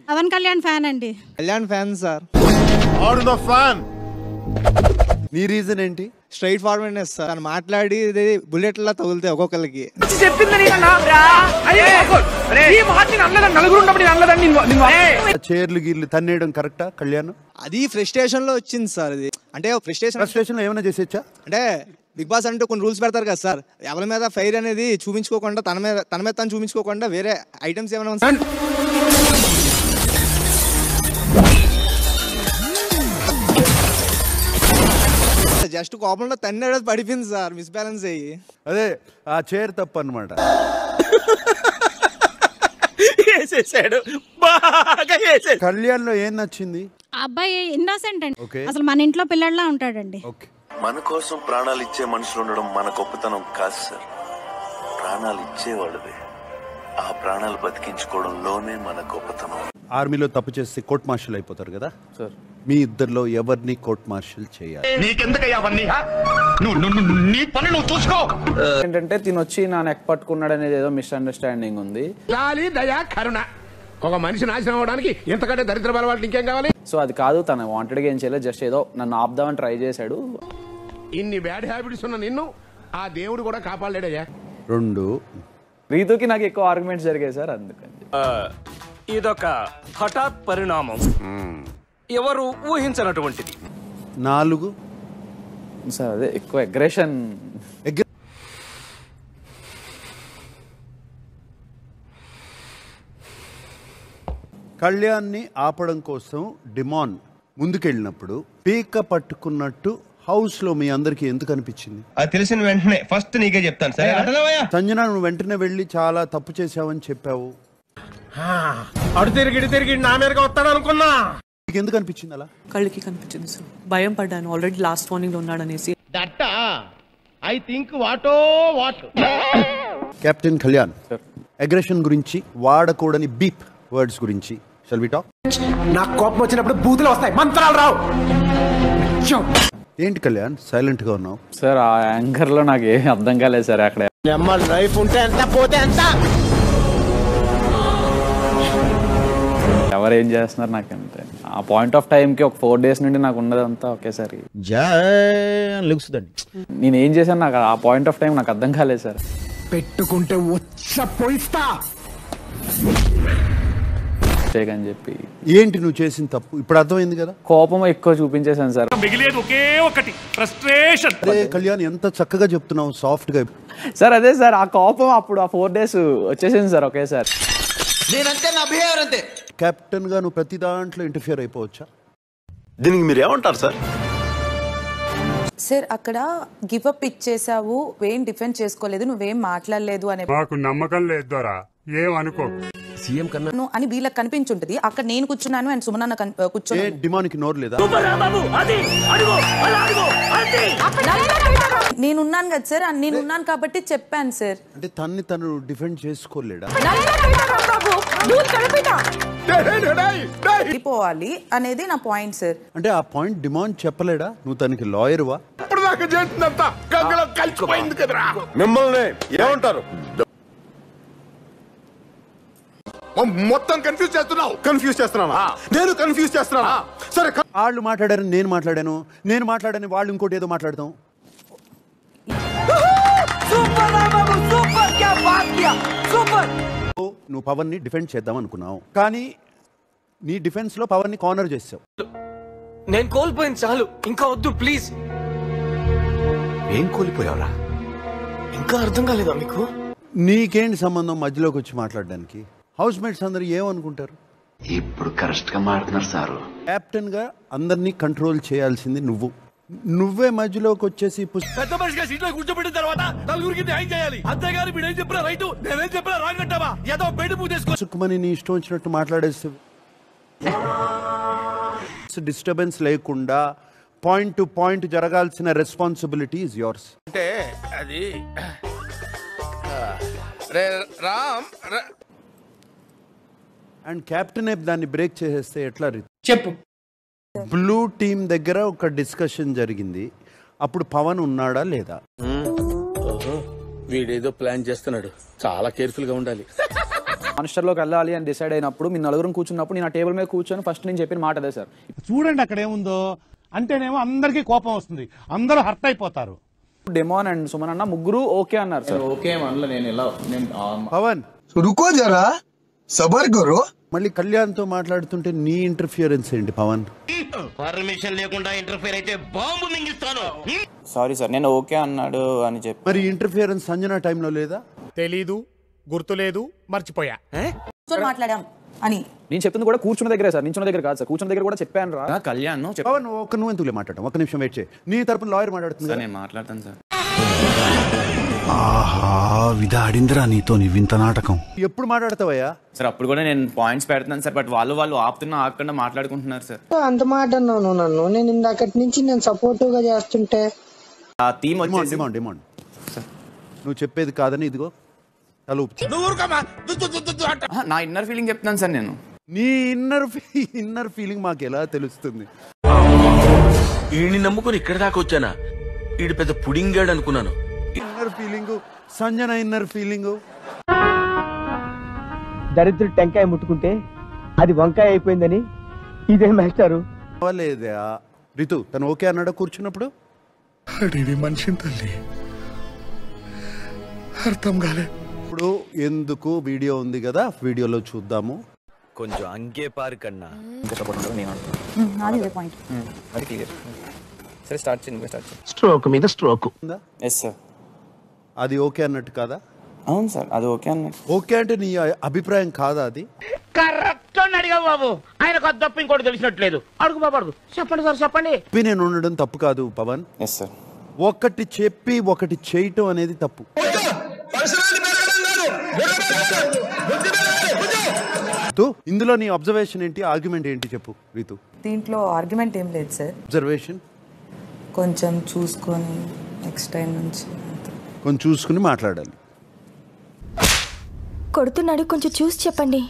Pawan Kalyan fan అండి. Kalyan fan sir. నీ reason ఏంటి? Straight forwardness sir. తను మాట్లాడి బుల్లెట్లా తగులుతాయి ఒక్కొక్కరికి. చైర్లు గీర్లు తన్నేయడం కరెక్టా కళ్యాణ్? అది ఫ్రస్ట్రేషన్ లో వచ్చింది సార్. అది అంటే ఫ్రస్ట్రేషన్ లో ఏమైనా చేసేచ్చా? అంటే బిగ్ బాస్ అంటే కొన్ని రూల్స్ పెడతారు కదా సార్. ఎవరి మీద ఫైర్ అనేది చూపించుకోకుండా తన మీద తను చూపించుకోకుండా వేరే ఐటమ్స్ ఏమైనా జస్ట్ కోపంలో తన్నేడ పడిపోయింది సార్, మిస్ బ్యాలెన్స్ అయ్యి. అదే ఆ చైర్ తప్పు అన్నమాట. కళ్యాణ్ లో ఏం నచ్చింది? అబ్బాయి ఇన్నోసెంట్ అండి, అసలు మన ఇంట్లో పిల్లల్లా ఉంటాడండి. మన కోసం ప్రాణాలు ఇచ్చే మనుషులు ఉండడం మన గొప్పతనం కాదు సార్, ప్రాణాలు ఇచ్చేవాళ్ళదే. ఆ ప్రాణాలు బతికించుకోవడంలోనే మన గొప్పతనం. ఆర్మీలో తప్పు చేస్తే కోర్ట్ మార్షల్ అయిపోతారు కదా సార్. మీ ఇద్దరిలో ఎవరిని కోర్ట్ మార్షల్ చేయాలి? ఏంటంటే తినొచ్చి నా నెక్ పట్టుకున్నాడు అనేది ఏదో మిస్అండర్స్టాండింగ్ ఉంది. ఒక మనిషి నాశనం అవడానికి ఎంతకంటే దరిద్ర బలవాళ్ళు ఇంకేం కావాలి? సో అది కాదు, తన వాంటెడ్ గా ఏం చేయలేదు, జస్ట్ ఏదో నన్ను ఆపుదామని ట్రై చేశాడు. ఇన్ని బ్యాడ్ హ్యాబిట్స్ ఉన్న నిన్ను ఆ దేవుడు కూడా కాపాడలేడయ్యా. 2 రీతుకి నాకు ఎక్కువ ఆర్గ్యుమెంట్స్ జరిగాయి సార్, అందుకని. ఇదొక హఠాత్ పరిణామం, ఎవరు ఊహించినటువంటిది. 4 సార్ అదే ఎక్కువ అగ్రెషన్. కళ్యాణ్ని ఆపడం కోసం డిమాన్ ముందుకెళ్ళినప్పుడు పీక పట్టుకున్నట్టు హౌస్ లో మీ అందరికి ఎందుకు అనిపించింది? అది తెలిసిన వెంటనే ఫస్ట్ నీకే చెప్తాను సార్. సంజన, నువ్వు వెంటనే వెళ్ళి చాలా తప్పు చేసావని చెప్పావు. అడు తిరిగి నా మీదగా వస్తాడు అనుకున్నా. ఎందుకు అనిపించింది అలా? కళ్ళకి కనిపించింది సార్, భయం పడ్డాను. ఆల్రెడీ లాస్ట్ వార్నింగ్ లో ఉన్నాడనేసి. దట్ ఐ థింక్ వాటో వాట్. కెప్టెన్ కళ్యాణ్, అగ్రెషన్ గురించి, వాడకూడని బీప్ వర్డ్స్ గురించి షల్ వి టాక్? నాకు కోపం వచ్చినప్పుడు బూతులు వస్తాయి, మంత్రాలు రావు. ఏంటి కళ్యాణ్ సైలెంట్ గా ఉన్నావు? సార్ ఆ యాంకర్ లో నాకు ఏం అర్థం కాలేదు సార్. అక్కడ లైఫ్ ఉంటే ఎంత పోతే ఎంత. ఎవరు ఏం చేస్తున్నారు నాకు అంతే. ఆ పాయింట్ ఆఫ్ టైం కి ఒక 4 days నుండి నాకు ఉన్నదంతా ఒకేసారి నేను ఏం చేశాను నాకు ఆ పాయింట్ ఆఫ్ టైం నాకు అర్థం కాలేదు సార్. పెట్టుకుంటే పోయిస్తా అని చెప్పి. ఏంటి నువ్వు చేసిన తప్పు ఇప్పుడు అర్థమైంది కదా? కోపం ఎక్కువ చూపించేశాను సార్. మిగిలేదు ఒకే ఒకటి, ఫ్రస్ట్రేషన్. అదే కళ్యాణ్ ఎంత చక్కగా చెప్తున్నావు, సాఫ్ట్ గా. సార్ అదే సార్, ఆ కోపం అప్పుడు ఆ 4 days వచ్చేసింది సార్ ఒకేసారి. కెప్టెన్ గా నువ్వు ప్రతి దాంట్లో ఇంటర్ఫియర్ అయిపోవచ్చా? దీనికి మీరు ఏమంటారు సార్? సార్ అక్కడ గివ్ అప్ ఇచ్చేసావు, ఏం డిఫెండ్ చేసుకోలేదు, నువ్వేం మాట్లాడలేదు అనే నాకు నమ్మకం లేదు ద్వారా ఏం అనుకో. సీఎం కన్నా అని వీళ్ళకి కనిపించుంటది. అక్కడ నేను కూర్చున్నాను అండ్ సుమన్ కూర్చొని. డిమాండ్కి నోరు లేదా? నేనున్నాను కదా సార్, నేనున్నాను కాబట్టి చెప్పాను సార్. అంటే తను డిఫెండ్ చేసుకోలేడా? వెళ్ళిపోవాలి అనేది నా పాయింట్ సార్. అంటే ఆ పాయింట్ డిమాండ్ చెప్పలేడా? నువ్వు తనకి లాయర్ వా? మిమ్మల్ని ఏమంటారు? మొత్తం కన్ఫ్యూజ్ చేస్తున్నావు. నేను కన్ఫ్యూజ్ చేస్తున్నా. సరే, వాళ్ళు మాట్లాడారు, నేను మాట్లాడాను, వాళ్ళు ఇంకోటి ఏదో మాట్లాడతాం. నువ్వు పవన్ ని డిఫెండ్ చేద్దాం అనుకున్నావు, కానీ నీ డిఫెన్స్ లో పవన్ ని కార్నర్ చేసావు. నేను కోల్పోయింది చాలు, ఇంకా వద్దు ప్లీజ్. ఏం కోల్పోయావురా? ఇంకా అర్థం కాలేదా మీకు? నీకేంటి సంబంధం మధ్యలోకి వచ్చి మాట్లాడడానికి? హౌస్ మేట్స్ అందరు ఏమనుకుంటారు? ఇప్పుడు కరెక్ట్ గా మాట్లాడుతున్నారు సారు. కెప్టెన్ గా అందరినీ కంట్రోల్ చేయాల్సింది నువ్వే మధ్యలోకి వచ్చేసి పెద్ద మనిషిగా సీట్లో కూర్చోబెట్టిన తర్వాత నలుగురికి న్యాయం చేయాలి, అంతేగాని మీరేం చెప్పినా రైట్ నేనేం చెప్పినా రాంగ్ అంటావా? ఏదో బయట పూజేసుకో సుఖమని నీ ఇష్టం వచ్చినట్టు మాట్లాడేస్తే డిస్టర్బెన్స్ లేకుండా పాయింట్ టు పాయింట్ జరగాల్సిన రెస్పాన్సిబిలిటీ ఇస్ యోర్స్. అంటే అది రామ్ అండ్ కెప్టెన్ దాన్ని బ్రేక్ చేసేస్తే ఎట్లా? చెప్పు. బ్లూ టీమ్ దగ్గర ఒక డిస్కషన్ జరిగింది, అప్పుడు పవన్ ఉన్నాడా లేదా? వీడేదో ప్లాన్ చేస్తున్నాడు, చాలా కేర్ఫుల్ గా ఉండాలి. మానిస్టర్లోకి వెళ్ళాలి అని డిసైడ్ అయినప్పుడు మీ నలుగురు కూర్చున్నప్పుడు నేను ఆ టేబుల్ మీద కూర్చొని ఫస్ట్ నేను చెప్పిన మాట అదే సార్. చూడండి అక్కడ ఏముందో అంటేనేమో అందరికీ కోపం వస్తుంది, అందరూ హర్ట్ అయిపోతారు. డెమాన్ అండ్ సుమన్ అన్న ముగ్గురు ఓకే అన్నారు సార్. ఓకే అనలే నేను ఇలా పవన్ రుకో జరా సబర్ కరో. మళ్ళీ కళ్యాణ్తో మాట్లాడుతుంటే నీ ఇంటర్ఫియరెన్స్ ఏంటి పవన్? పర్మిషన్ లేకుండా ఇంటర్ఫియర్ అయితే బాంబు మింగిస్తాను. సారీ సార్ నేను ఓకే అన్నాడు అని చెప్పి. మరి ఇంటర్ఫియరెన్స్ సంజన టైంలో లేదా? తెలీదు, గుర్తులేదు, మర్చిపోయా. మాట్లాడాం అని నేను చెప్తుంది కూడా కూర్చున్న దగ్గరే సార్, నించున్న దగ్గర కాదు సార్. కూర్చున్న దగ్గర కూడా చెప్పాను రా కళ్యాణ్. పవన్ ఒక్క నువ్వు ఎందుకులే మాట్లాడటం, ఒక్క నిమిషం వెయిట్ చేయి. నీ తరపున లాయర్ మాట్లాడుతుంది. నేను మాట్లాడతాను సార్. ఆహా విధాడిందిరా నీతో నీ వింత నాటకం. ఎప్పుడు మాట్లాడతావయ్యా సార్? అప్పుడు కూడా నేను పాయింట్స్ పెడుతున్నాను సార్, బట్ వాళ్ళు ఆపుకుండా మాట్లాడుకుంటున్నారు సార్. అంత మాట అన్నాను నన్ను, నేను ఇందాకటి నుంచి నేను సపోర్టివ్ గా చేస్తుంటే ఆ థీమ్ వచ్చేసి డిమాండ్ నువ్వు చెప్పేది కాదని ఇదిగో తల నా ఇన్నర్ ఫీలింగ్ చెప్తున్నాను సార్. నేను నీ ఇన్నర్ ఫీలింగ్ మాకు ఎలా తెలుస్తుంది? ఈయన్ని నమ్ముకుని ఇక్కడ దాకా వచ్చానా? ఈడు పెద్ద పుడింగాడు అనుకున్నాను. Inner feeling Sanjana inner feeling. దరిద్రుడు టెంకాయ ముట్టుకుంటే అది వంకాయ అయిపోయిందని ఇదే మాస్టారు. లేదా రితు తను ఓకే అన్నాడా కూర్చున్నప్పుడు? మనిషిని తల్లి అర్థం కాలే. ఇప్పుడు ఎందుకు వీడియో ఉంది కదా, వీడియోలో చూద్దాము. కొంచెం అంగే పారు కన్నా సరే స్టార్ట్ చేయండి. స్ట్రోక్ మీద స్ట్రోక్. Yes sir. అది ఓకే అన్నట్టు కాదా? అవును సార్ అది ఓకే అన్నట్టు. ఓకే అంటే నీ అభిప్రాయం కాదా అది? కరెక్ట్ అడిగా బాబు, ఆయనకు అది తప్ప ఇంకోటి తెలిసినట్లేదు. అడుగు బాబు అడుగు. చెప్పండి సార్ చెప్పండి. నేను ఉండడం తప్పు కాదు పవన్. Yes sir. ఒకటి చెప్పి ఒకటి చేయటం అనేది తప్పు. ఇందులో నీ అబ్జర్వేషన్ ఏంటి, ఆర్గ్యుమెంట్ ఏంటి చెప్పు రీతు. దీంట్లో ఆర్గ్యుమెంట్ ఏం లేదు సార్. అబ్జర్వేషన్ కొంచెం చూసుకొని నెక్స్ట్ టైం నుంచి కొంచెం చూసుకుని మాట్లాడాలి. కొడుతున్నాడు, కొంచెం చూసి చెప్పండి.